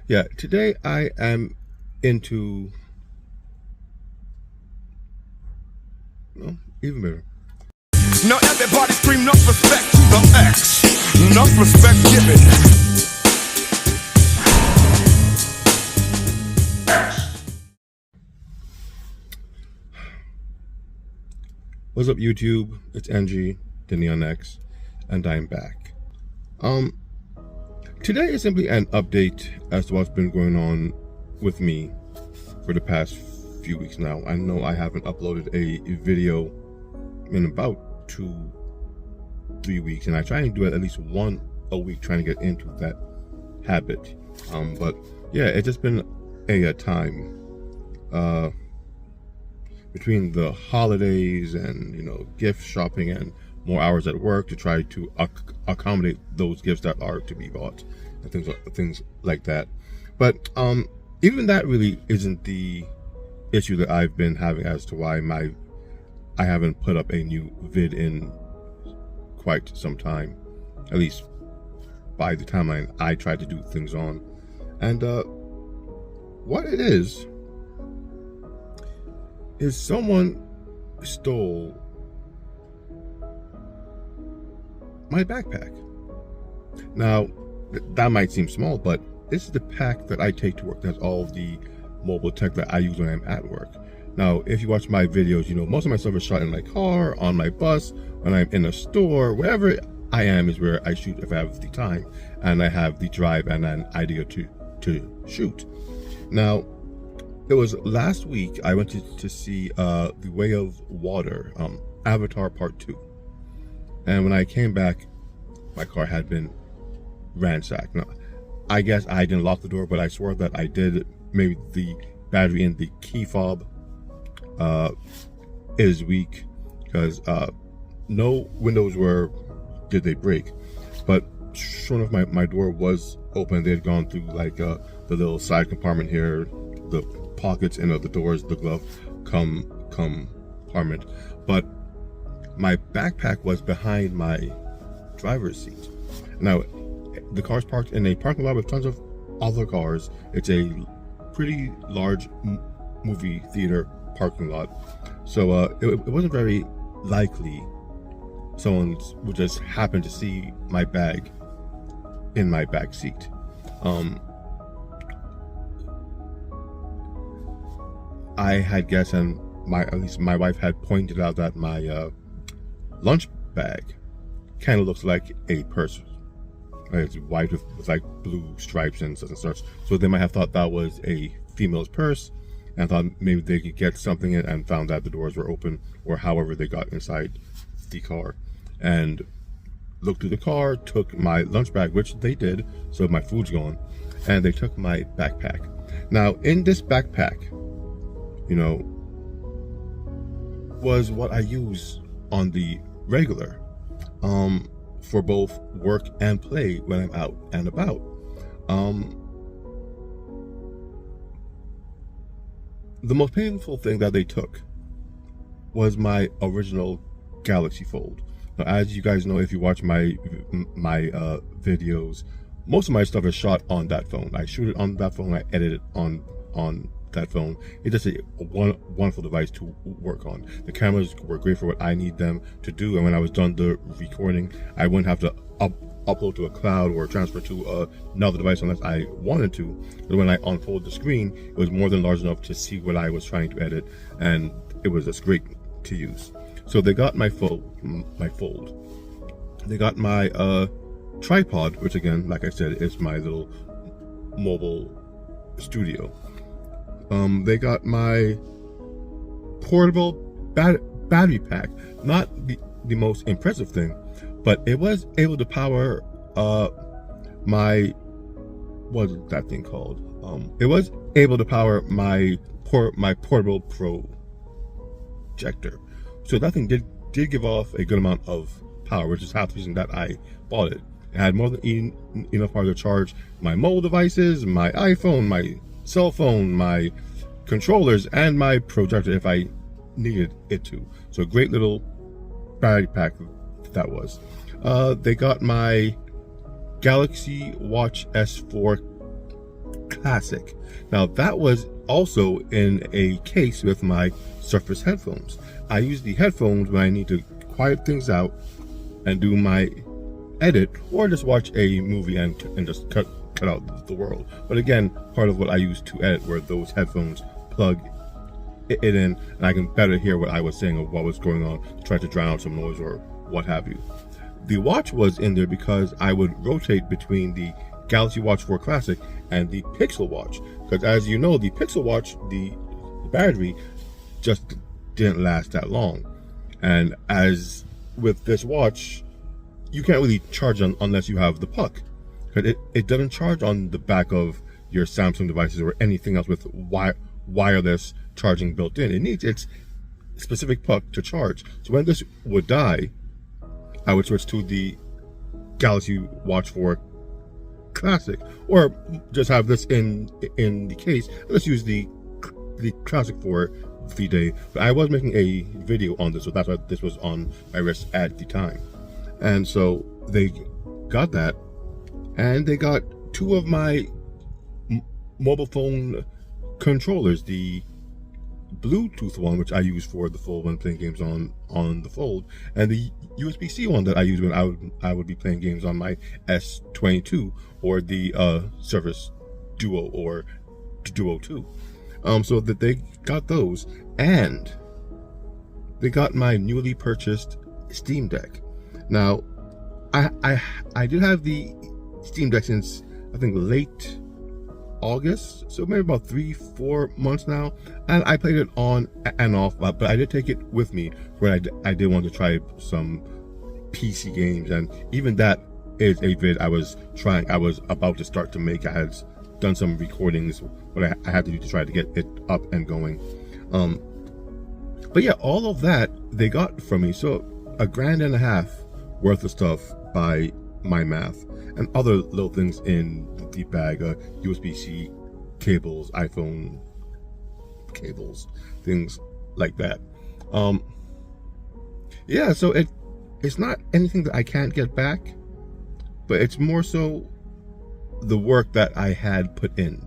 Yeah, today I am into, well, even better. Now everybody scream enough respect to the X. Enough respect given. What's up, YouTube? It's NG, the Neon X, and I'm back. Today is simply an update as to what's been going on with me for the past few weeks now. I know I haven't uploaded a video in about 2-3 weeks, and I try and do it at least one a week, trying to get into that habit. But yeah, it's just been a time between the holidays and gift shopping and more hours at work to try to accommodate those gifts that are to be bought and things like that. But even that really isn't the issue that I've been having as to why I haven't put up a new vid in quite some time, at least by the timeline I tried to do things on. And what it is someone stole my backpack. Now, that might seem small, but this is the pack that I take to work. That's all the mobile tech that I use when I'm at work. Now, if you watch my videos, most of my stuff is shot in my car, on my bus, when I'm in a store, wherever I am is where I shoot if I have the time and I have the drive and an idea to shoot. Now, it was last week I went to see The Way of Water, Avatar Part 2. And when I came back, my car had been ransacked. Now, I guess I didn't lock the door, but I swore that I did. Maybe the battery in the key fob is weak, because no windows did they break. But sure enough, my door was open. They had gone through like the little side compartment here, the pockets in the doors, the glove compartment. But my backpack was behind my driver's seat. Now, the car's parked in a parking lot with tons of other cars. It's a pretty large movie theater parking lot, so it wasn't very likely someone would just happen to see my bag in my back seat. I had guessed, and at least my wife had pointed out, that my lunch bag kind of looks like a purse. It's white with like blue stripes and such. So they might have thought that was a female's purse, and thought maybe they could get something in, and found that the doors were open, or however they got inside the car, and looked through the car, took my lunch bag, which they did, so my food's gone, and they took my backpack. Now, in this backpack, was what I use on the regular, for both work and play when I'm out and about. The most painful thing that they took was my original Galaxy Fold. Now, as you guys know, if you watch my videos, most of my stuff is shot on that phone. I shoot it on that phone, I edit it on that phone. It's just a wonderful device to work on. The cameras were great for what I need them to do, and when I was done the recording, I wouldn't have to upload to a cloud or transfer to another device unless I wanted to. But when I unfold the screen, it was more than large enough to see what I was trying to edit, and it was just great to use. So they got my fold. They got my tripod, which again, like I said, is my little mobile studio. They got my portable battery pack. Not the most impressive thing, but it was able to power my, what is that thing called? It was able to power my portable projector. So that thing did give off a good amount of power, which is half the reason that I bought it. It had more than enough power to charge my mobile devices, my iPhone, my cell phone, my controllers, and my projector if I needed it to. So a great little battery pack that was. They got my Galaxy Watch S4 Classic. Now that was also in a case with my Surface headphones. I use the headphones when I need to quiet things out and do my edit, or just watch a movie and just cut out the world. But again, part of what I use to edit were those headphones plug it in, and I can better hear what I was saying or what was going on, to try to drown out some noise or what have you. The watch was in there because I would rotate between the Galaxy Watch 4 Classic and the Pixel Watch, because as you know, the Pixel Watch, the battery just didn't last that long. And as with this watch, you can't really charge unless you have the puck, because it doesn't charge on the back of your Samsung devices or anything else with wireless charging built in. It needs its specific puck to charge. So when this would die, I would switch to the Galaxy Watch 4 Classic, or just have this in the case. Let's use the Classic for the day. But I was making a video on this, so that's why this was on my wrist at the time. And so they got that, and they got two of my mobile phone controllers, the Bluetooth one, which I use for the Fold when playing games on the Fold, and the USB-C one that I use when I would be playing games on my S22 or the Surface Duo or Duo 2. So that they got those, and they got my newly purchased Steam Deck. Now, I did have the Steam Deck since I think late August, so maybe about 3-4 months now, and I played it on and off, but I did take it with me when I did want to try some PC games, and even that is a vid I was about to start to make. I had done some recordings, what I had to do to try to get it up and going. But yeah, all of that they got from me, so $1.50 worth of stuff by my math, and other little things in the bag, USB-C cables, iPhone cables, things like that. Yeah, so it's not anything that I can't get back, but it's more so the work that I had put in,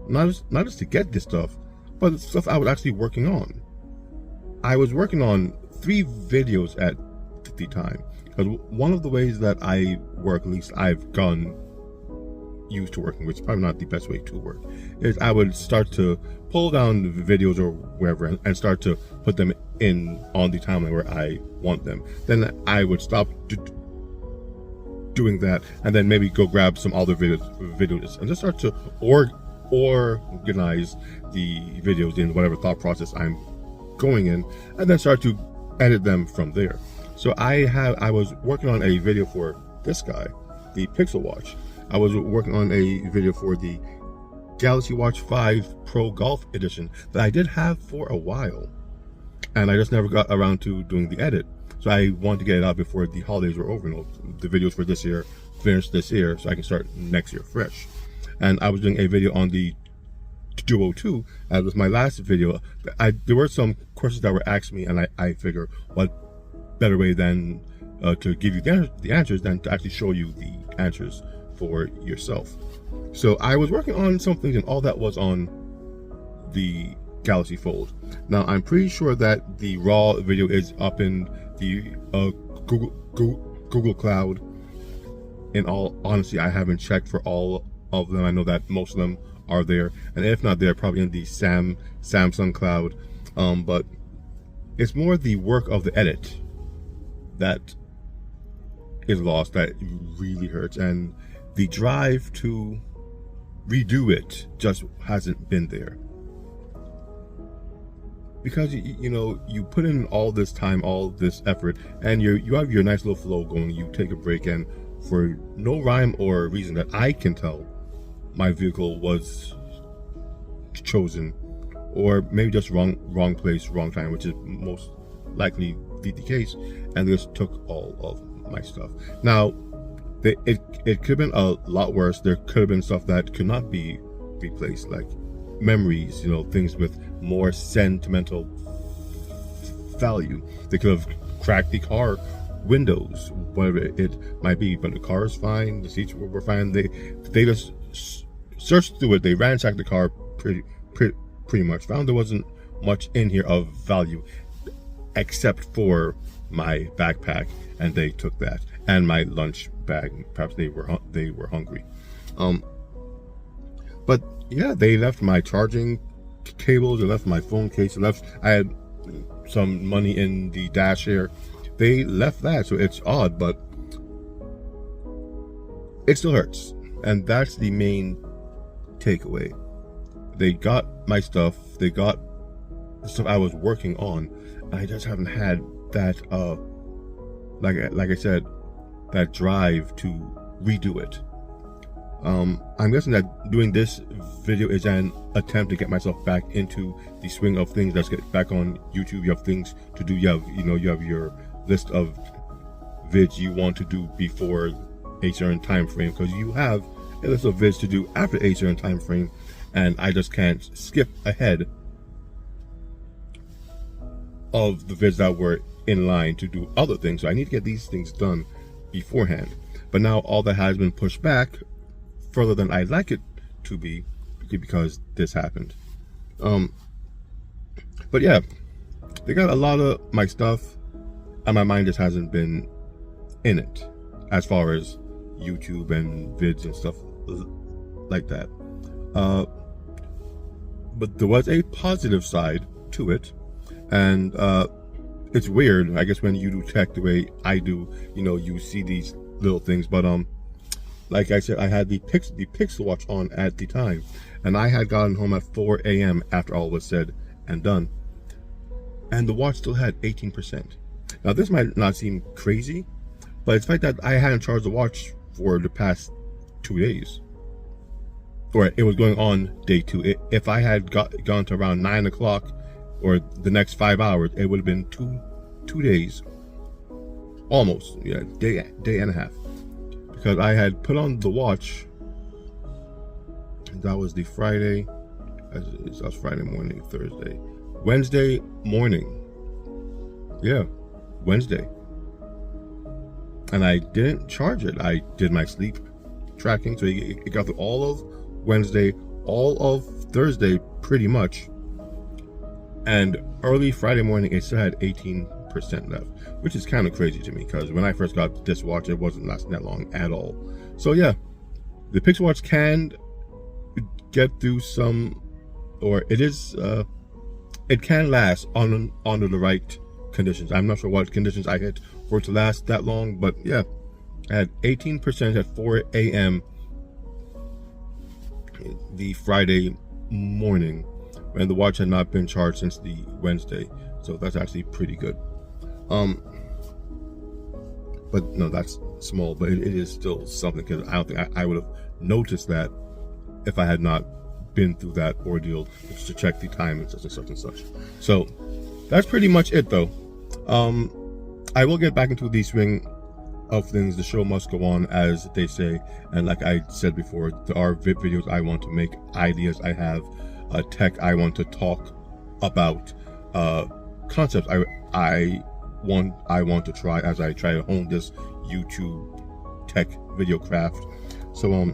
not just to get this stuff, but the stuff I was actually working on. I was working on 3 videos at the time, because one of the ways that I work, at least I've gone used to working, which is probably not the best way to work, is I would start to pull down the videos or wherever and start to put them in on the timeline where I want them. Then I would stop doing that, and then maybe go grab some other videos and just start to organize the videos in whatever thought process I'm going in, and then start to edit them from there. So I was working on a video for this guy, the Pixel Watch. I was working on a video for the Galaxy Watch 5 Pro Golf Edition that I did have for a while, and I just never got around to doing the edit. So I wanted to get it out before the holidays were over. The videos for this year finished this year, so I can start next year fresh. And I was doing a video on the Duo 2, as with my last video. There were some questions that were asked me, and I figured what better way than to give you the answers than to actually show you the answers for yourself. So I was working on some things, and all that was on the Galaxy Fold. Now I'm pretty sure that the raw video is up in the Google Cloud. In all honesty, I haven't checked for all of them. I know that most of them are there, and if not, they're probably in the Samsung Cloud. But it's more the work of the edit that is lost, that really hurts, and the drive to redo it just hasn't been there. Because you know, you put in all this time, all this effort, and you have your nice little flow going. You take a break, and for no rhyme or reason that I can tell, my vehicle was chosen, or maybe just wrong place, wrong time, which is most likely the case, and this took all of my stuff. Now, it could have been a lot worse. There could have been stuff that could not be replaced, like memories, you know, things with more sentimental value. They could have cracked the car windows, whatever it might be, but the car is fine, the seats were fine. They just searched through it. They ransacked the car pretty much. Found there wasn't much in here of value except for my backpack, and they took that, and my lunch bag. Perhaps they were hungry. But yeah, they left my charging cables, they left my phone case, I had some money in the dash here. They left that, so it's odd, but it still hurts. And that's the main takeaway. They got my stuff, they got the stuff I was working on, and I just haven't had that like I said, that drive to redo it. I'm guessing that doing this video is an attempt to get myself back into the swing of things. Let's get back on YouTube. You have things to do. You have your list of vids you want to do before a certain time frame, because you have a list of vids to do after a certain time frame, and I just can't skip ahead of the vids that were in line to do other things. So I need to get these things done beforehand. But now all that has been pushed back further than I'd like it to be, because this happened. But yeah, they got a lot of my stuff, and my mind just hasn't been in it as far as YouTube and vids and stuff like that. But there was a positive side to it, and it's weird, I guess, when you do tech the way I do, you see these little things. But like I said, I had the Pixel Watch on at the time, and I had gotten home at 4 a.m. after all was said and done, and the watch still had 18%. Now this might not seem crazy, but it's the fact that I hadn't charged the watch for the past 2 days, or it was going on day 2. If I had gone to around 9 o'clock or the next 5 hours, it would have been two days, almost, yeah, day and a half. Because I had put on the watch, and that was the Friday, that was Friday morning, Thursday, Wednesday morning, yeah, Wednesday, and I didn't charge it. I did my sleep tracking, so it got through all of Wednesday, all of Thursday, pretty much, and early Friday morning, it still had 18% left, which is kind of crazy to me, because when I first got this watch, it wasn't lasting that long at all. So yeah, the Pixel Watch can get through some, or it can last under the right conditions. I'm not sure what conditions I hit for it to last that long, but yeah, I had 18% at 4 a.m. the Friday morning, when the watch had not been charged since the Wednesday. So that's actually pretty good. But no, that's small, but it is still something, because I don't think I would have noticed that if I had not been through that ordeal just to check the time and such and such and such. So that's pretty much it, though. I will get back into the swing of things. The show must go on, as they say, and like I said before, there are videos I want to make, ideas I have, tech I want to talk about, concepts I want to try as I try to hone this YouTube tech video craft. So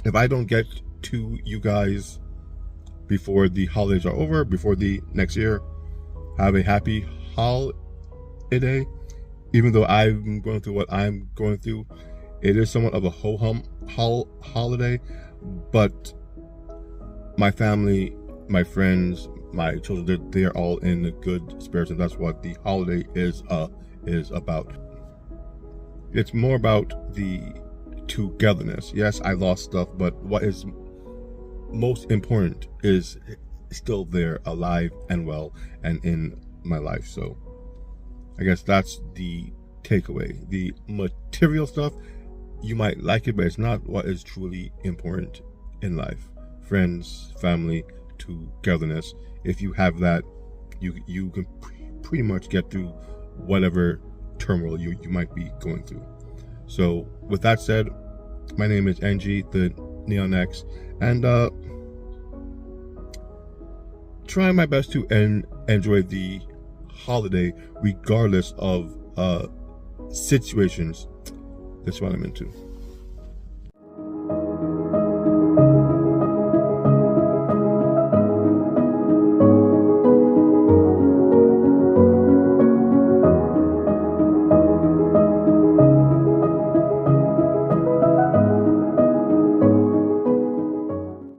if I don't get to you guys before the holidays are over, before the next year, have a happy holiday. Even though I'm going through what I'm going through, it is somewhat of a ho-hum holiday, but my family, my friends, my children, they are all in a good spirits, and that's what the holiday is about. It's more about the togetherness. Yes, I lost stuff, but what is most important is still there, alive and well, and in my life. So I guess that's the takeaway. The material stuff, you might like it, but it's not what is truly important in life. Friends, family, togetherness. If you have that, you can pretty much get through whatever turmoil you might be going through. So with that said, my name is NG, the Neon X, and trying my best to enjoy the holiday regardless of situations. That's what I'm into.